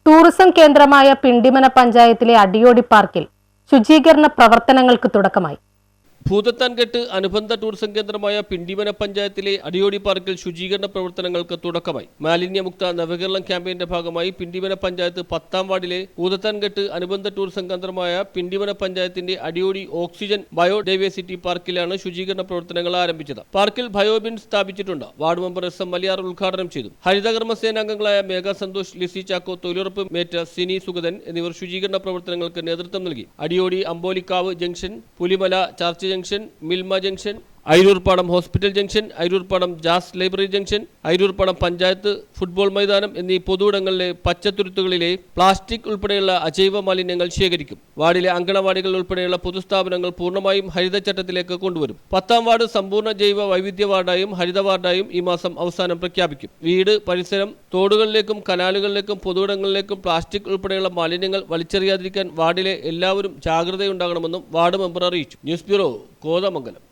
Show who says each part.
Speaker 1: Tourism കേന്ദ്രമായ പിണ്ടിമന പഞ്ചായത്തിലെ അടിയോടി പാർക്കിൽ ശുചീകരണ പ്രവർത്തനങ്ങൾക്ക് തുടക്കമായി.
Speaker 2: ഭൂതത്താൻകെട്ട് അനുബന്ധ ടൂറിസം കേന്ദ്രമായ പിണ്ടിമന പഞ്ചായത്തിലെ അടിയോടി പാർക്കിൽ ശുചീകരണ പ്രവർത്തനങ്ങൾക്ക് തുടക്കമായി. മാലിന്യമുക്ത നവകേരളം ക്യാമ്പയിന്റെ ഭാഗമായി പിണ്ടിമന പഞ്ചായത്ത് 10-ാം വാർഡിലെ ഭൂതത്താൻകെട്ട് അനുബന്ധ ടൂറിസം കേന്ദ്രമായ പിണ്ടിമന പഞ്ചായത്തിന്റെ അടിയോടി ഓക്സിജൻ ബയോഡൈവേഴ്സിറ്റി പാർക്കിലാണ് ശുചീകരണ പ്രവർത്തനങ്ങൾ ആരംഭിച്ചത്. പാർക്കിൽ ബയോബിൻ സ്ഥാപിച്ചിട്ടുണ്ട്. വാർഡ് മെമ്പർ SM മലിയാർ ഉദ്ഘാടനം ചെയ്തു. ഹരിതകർമ്മ സേനാംഗങ്ങളായ മേഘ സന്തോഷ്, ലിസി ചാക്കോ, തൊഴിലുറപ്പ് മേറ്റ സിനി സുഗതൻ എന്നിവർ ശുചീകരണ പ്രവർത്തനങ്ങൾക്ക് നേതൃത്വം നൽകി. Adiyodi Ampolikkavu junction, Pulimala church junction, Milma junction, Ayiroorppadam hospital junction, Ayiroorppadam ജാസ് library junction, Ayiroorppadam panchayat football മൈതാനം എന്നീ പൊതുയിടങ്ങളിലെ പച്ചത്തുരുത്തുകളിലെ പ്ലാസ്റ്റിക് ഉൾപ്പെടെയുള്ള അജൈവ മാലിന്യങ്ങൾ ശേഖരിക്കും. വാർഡിലെ അങ്കണവാടികൾ ഉൾപ്പെടെയുള്ള പൊതുസ്ഥാപനങ്ങൾ പൂർണ്ണമായും ഹരിതചട്ടത്തിലേക്ക് കൊണ്ടുവരും. 10-ാം വാർഡ് സമ്പൂർണ്ണ ജൈവ വൈവിധ്യ വാർഡായും ഹരിത വാർഡായും ഈ മാസം അവസാനം പ്രഖ്യാപിക്കും. വീട്, പരിസരം, തോടുകളിലേക്കും കനാലുകളിലേക്കും പൊതുയിടങ്ങളിലേക്കും പ്ലാസ്റ്റിക് ഉൾപ്പെടെയുള്ള മാലിന്യങ്ങൾ വലിച്ചെറിയാതിരിക്കാൻ വാർഡിലെ എല്ലാവരും ജാഗ്രതയുണ്ടാകണമെന്നും വാർഡ് മെമ്പർ അറിയിച്ചു. News bureau, Kothamangalam.